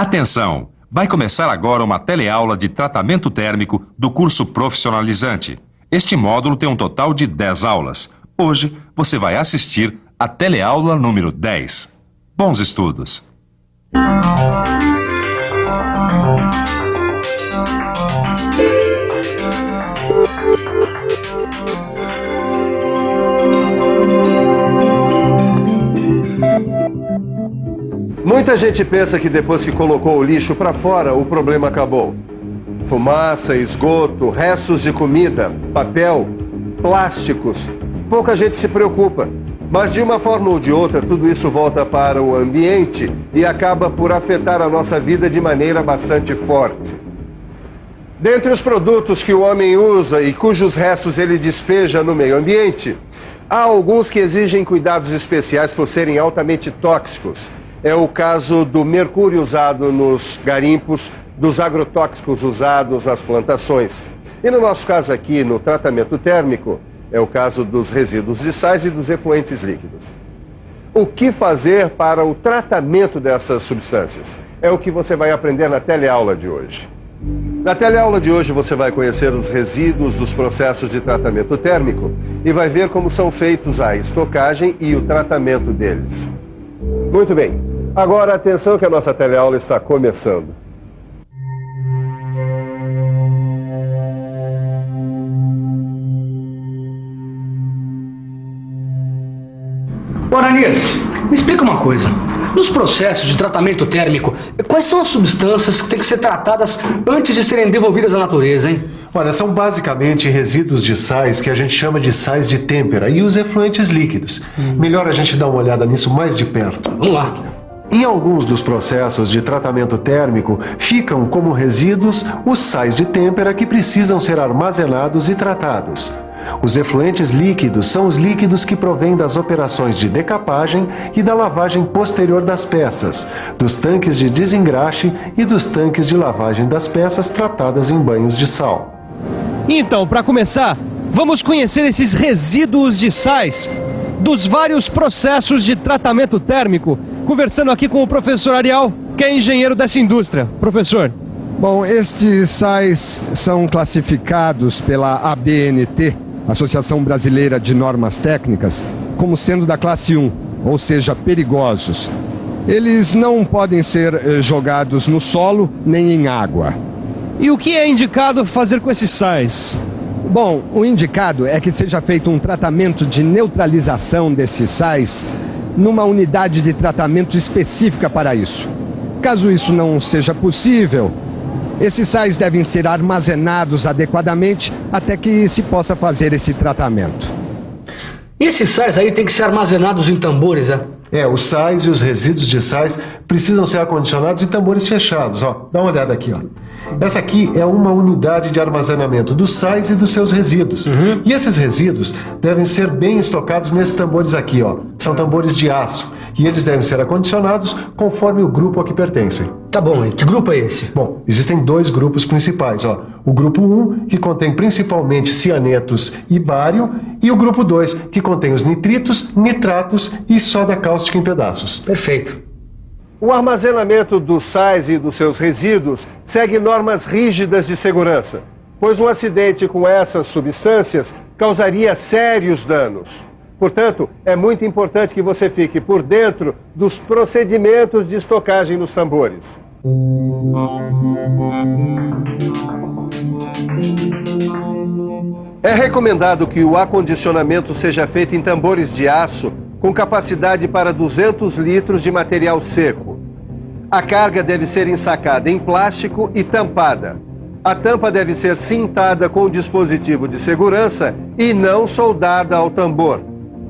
Atenção! Vai começar agora uma teleaula de tratamento térmico do curso profissionalizante. Este módulo tem um total de 10 aulas. Hoje você vai assistir a teleaula número 10. Bons estudos! Muita gente pensa que depois que colocou o lixo para fora, o problema acabou. Fumaça, esgoto, restos de comida, papel, plásticos. Pouca gente se preocupa. Mas de uma forma ou de outra, tudo isso volta para o ambiente e acaba por afetar a nossa vida de maneira bastante forte. Dentre os produtos que o homem usa e cujos restos ele despeja no meio ambiente, há alguns que exigem cuidados especiais por serem altamente tóxicos. É o caso do mercúrio usado nos garimpos, dos agrotóxicos usados nas plantações. E no nosso caso aqui, no tratamento térmico, é o caso dos resíduos de sais e dos efluentes líquidos. O que fazer para o tratamento dessas substâncias? É o que você vai aprender na teleaula de hoje. Na teleaula de hoje você vai conhecer os resíduos dos processos de tratamento térmico e vai ver como são feitos a estocagem e o tratamento deles. Muito bem. Agora, atenção que a nossa teleaula está começando. Oranias, me explica uma coisa. Nos processos de tratamento térmico, quais são as substâncias que têm que ser tratadas antes de serem devolvidas à natureza, hein? Olha, são basicamente resíduos de sais que a gente chama de sais de têmpera e os efluentes líquidos. Melhor a gente dar uma olhada nisso mais de perto. Vamos lá. Em alguns dos processos de tratamento térmico, ficam como resíduos os sais de têmpera que precisam ser armazenados e tratados. Os efluentes líquidos são os líquidos que provêm das operações de decapagem e da lavagem posterior das peças, dos tanques de desengraxe e dos tanques de lavagem das peças tratadas em banhos de sal. Então, para começar, vamos conhecer esses resíduos de sais dos vários processos de tratamento térmico, conversando aqui com o professor Ariel, que é engenheiro dessa indústria. Professor. Bom, estes sais são classificados pela ABNT, Associação Brasileira de Normas Técnicas, como sendo da classe 1, ou seja, perigosos. Eles não podem ser jogados no solo nem em água. E o que é indicado fazer com esses sais? Bom, o indicado é que seja feito um tratamento de neutralização desses sais numa unidade de tratamento específica para isso. Caso isso não seja possível, esses sais devem ser armazenados adequadamente até que se possa fazer esse tratamento. E esses sais aí têm que ser armazenados em tambores, é? Os sais e os resíduos de sais precisam ser acondicionados em tambores fechados, ó. Dá uma olhada aqui, ó. Essa aqui é uma unidade de armazenamento dos sais e dos seus resíduos. E esses resíduos devem ser bem estocados nesses tambores aqui, ó. São tambores de aço. E eles devem ser acondicionados conforme o grupo a que pertencem. Tá bom, e que grupo é esse? Bom, existem dois grupos principais, ó. O grupo 1, que contém principalmente cianetos e bário, e o grupo 2, que contém os nitritos, nitratos e soda cáustica em pedaços. Perfeito. O armazenamento dos sais e dos seus resíduos segue normas rígidas de segurança, pois um acidente com essas substâncias causaria sérios danos. Portanto, é muito importante que você fique por dentro dos procedimentos de estocagem nos tambores. É recomendado que o acondicionamento seja feito em tambores de aço com capacidade para 200 litros de material seco. A carga deve ser ensacada em plástico e tampada. A tampa deve ser cintada com dispositivo de segurança e não soldada ao tambor.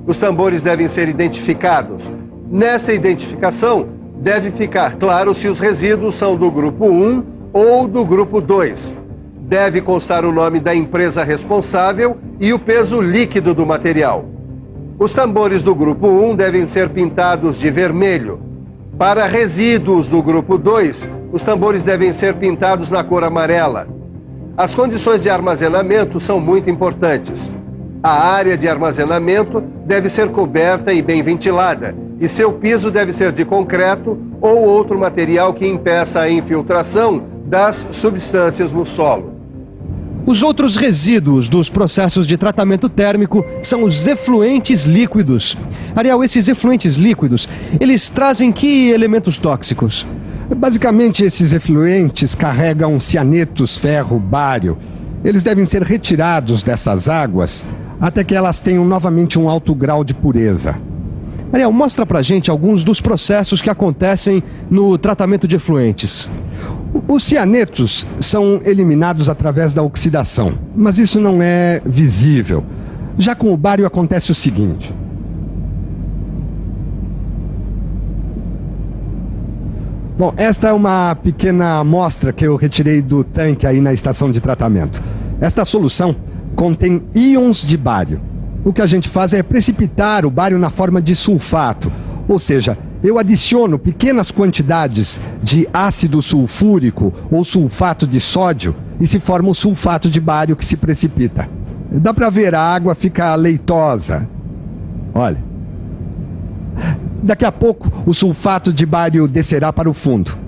Os tambores devem ser identificados. Nessa identificação, deve ficar claro se os resíduos são do grupo 1 ou do grupo 2. Deve constar o nome da empresa responsável e o peso líquido do material. Os tambores do grupo 1 devem ser pintados de vermelho. Para resíduos do grupo 2, os tambores devem ser pintados na cor amarela. As condições de armazenamento são muito importantes. A área de armazenamento deve ser coberta e bem ventilada, e seu piso deve ser de concreto ou outro material que impeça a infiltração das substâncias no solo. Os outros resíduos dos processos de tratamento térmico são os efluentes líquidos. Ariel, esses efluentes líquidos, eles trazem que elementos tóxicos? Basicamente, esses efluentes carregam cianetos, ferro, bário. Eles devem ser retirados dessas águas até que elas tenham novamente um alto grau de pureza. Ariel, mostra pra gente alguns dos processos que acontecem no tratamento de efluentes. Os cianetos são eliminados através da oxidação, mas isso não é visível. Já com o bário acontece o seguinte. Bom, esta é uma pequena amostra que eu retirei do tanque aí na estação de tratamento. Esta solução contém íons de bário. O que a gente faz é precipitar o bário na forma de sulfato, ou seja, eu adiciono pequenas quantidades de ácido sulfúrico ou sulfato de sódio e se forma o sulfato de bário que se precipita. Dá para ver, a água fica leitosa. Olha. Daqui a pouco o sulfato de bário descerá para o fundo.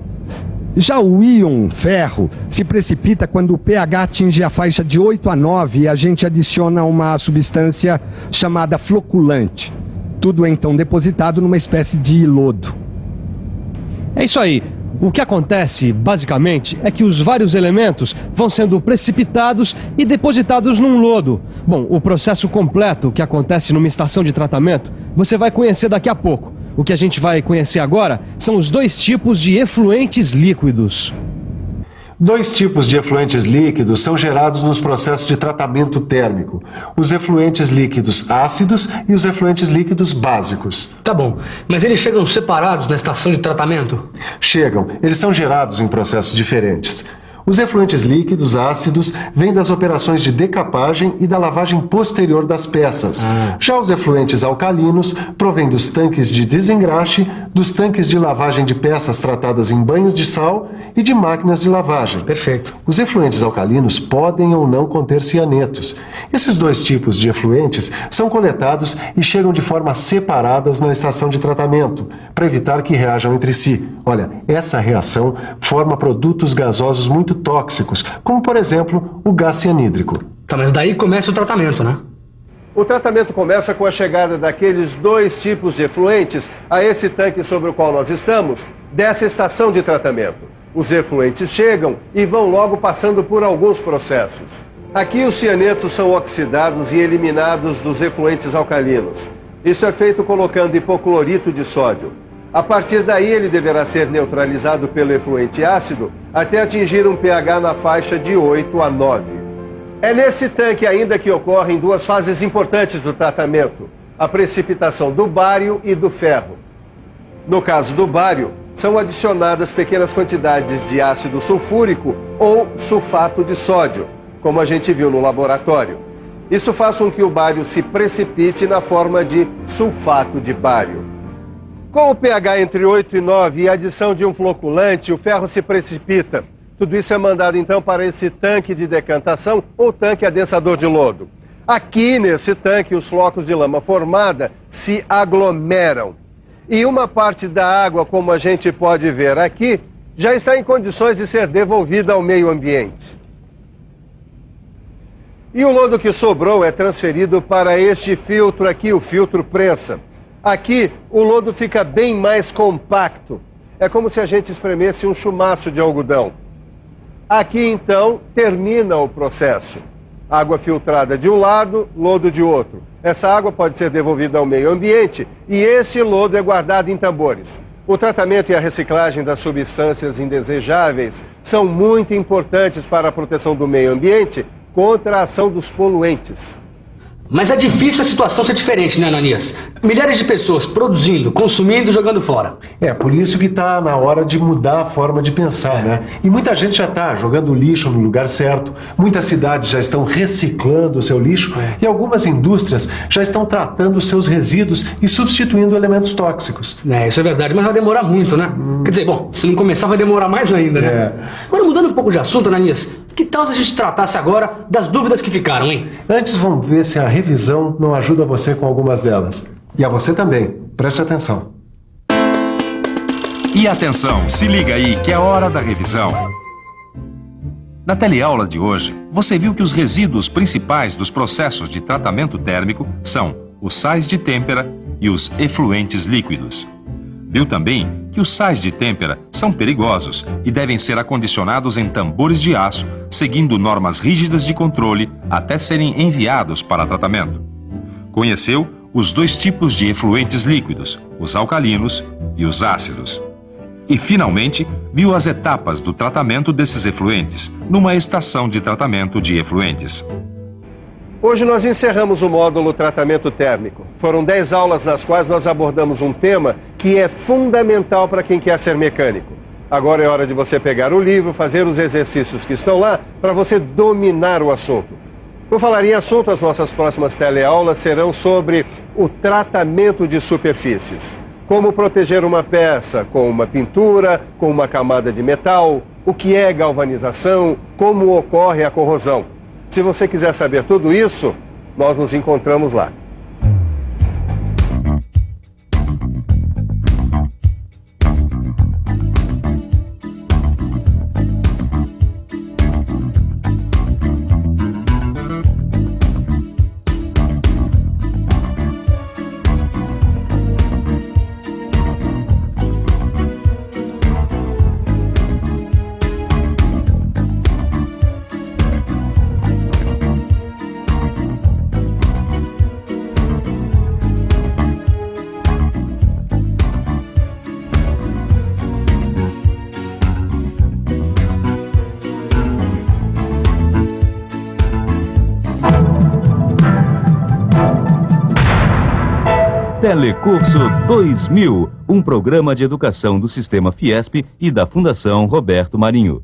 Já o íon ferro se precipita quando o pH atinge a faixa de 8 a 9 e a gente adiciona uma substância chamada floculante. Tudo é então depositado numa espécie de lodo. É isso aí. O que acontece, basicamente, é que os vários elementos vão sendo precipitados e depositados num lodo. Bom, o processo completo que acontece numa estação de tratamento, você vai conhecer daqui a pouco. O que a gente vai conhecer agora são os dois tipos de efluentes líquidos. Dois tipos de efluentes líquidos são gerados nos processos de tratamento térmico: os efluentes líquidos ácidos e os efluentes líquidos básicos. Tá bom, mas eles chegam separados na estação de tratamento? Chegam, eles são gerados em processos diferentes. Os efluentes líquidos ácidos vêm das operações de decapagem e da lavagem posterior das peças. Já os efluentes alcalinos provêm dos tanques de desengraxe, dos tanques de lavagem de peças tratadas em banhos de sal e de máquinas de lavagem. Perfeito. Os efluentes alcalinos podem ou não conter cianetos. Esses dois tipos de efluentes são coletados e chegam de forma separadas na estação de tratamento, para evitar que reajam entre si. Olha, essa reação forma produtos gasosos muito tóxicos, como por exemplo o gás cianídrico. Tá, mas daí começa o tratamento, né? O tratamento começa com a chegada daqueles dois tipos de efluentes a esse tanque sobre o qual nós estamos, dessa estação de tratamento. Os efluentes chegam e vão logo passando por alguns processos. Aqui os cianetos são oxidados e eliminados dos efluentes alcalinos. Isso é feito colocando hipoclorito de sódio. A partir daí, ele deverá ser neutralizado pelo efluente ácido até atingir um pH na faixa de 8 a 9. É nesse tanque ainda que ocorrem duas fases importantes do tratamento: a precipitação do bário e do ferro. No caso do bário, são adicionadas pequenas quantidades de ácido sulfúrico ou sulfato de sódio, como a gente viu no laboratório. Isso faz com que o bário se precipite na forma de sulfato de bário. Com o pH entre 8 e 9 e a adição de um floculante, o ferro se precipita. Tudo isso é mandado então para esse tanque de decantação ou tanque adensador de lodo. Aqui nesse tanque, os flocos de lama formada se aglomeram. E uma parte da água, como a gente pode ver aqui, já está em condições de ser devolvida ao meio ambiente. E o lodo que sobrou é transferido para este filtro aqui, o filtro prensa. Aqui, o lodo fica bem mais compacto. É como se a gente espremesse um chumaço de algodão. Aqui, então, termina o processo. Água filtrada de um lado, lodo de outro. Essa água pode ser devolvida ao meio ambiente e esse lodo é guardado em tambores. O tratamento e a reciclagem das substâncias indesejáveis são muito importantes para a proteção do meio ambiente contra a ação dos poluentes. Mas é difícil a situação ser diferente, né, Ananias? Milhares de pessoas produzindo, consumindo e jogando fora. É, por isso que está na hora de mudar a forma de pensar, né? E muita gente já está jogando lixo no lugar certo, muitas cidades já estão reciclando o seu lixo e algumas indústrias já estão tratando os seus resíduos e substituindo elementos tóxicos. É, isso é verdade, mas vai demorar muito, né? Quer dizer, bom, se não começar vai demorar mais ainda, né? Agora, mudando um pouco de assunto, Ananias, que tal se a gente tratasse agora das dúvidas que ficaram, hein? Antes, vamos ver se a revisão não ajuda você com algumas delas. E a você também. Preste atenção. E atenção, se liga aí que é hora da revisão. Na teleaula de hoje, você viu que os resíduos principais dos processos de tratamento térmico são os sais de têmpera e os efluentes líquidos. Viu também que os sais de têmpera são perigosos e devem ser acondicionados em tambores de aço, seguindo normas rígidas de controle até serem enviados para tratamento. Conheceu os dois tipos de efluentes líquidos, os alcalinos e os ácidos. E, finalmente, viu as etapas do tratamento desses efluentes numa estação de tratamento de efluentes. Hoje nós encerramos o módulo Tratamento Térmico. Foram 10 aulas nas quais nós abordamos um tema que é fundamental para quem quer ser mecânico. Agora é hora de você pegar o livro, fazer os exercícios que estão lá para você dominar o assunto. Por falar em assunto, as nossas próximas teleaulas serão sobre o tratamento de superfícies. Como proteger uma peça com uma pintura, com uma camada de metal, o que é galvanização, como ocorre a corrosão. Se você quiser saber tudo isso, nós nos encontramos lá. Telecurso 2000, um programa de educação do Sistema Fiesp e da Fundação Roberto Marinho.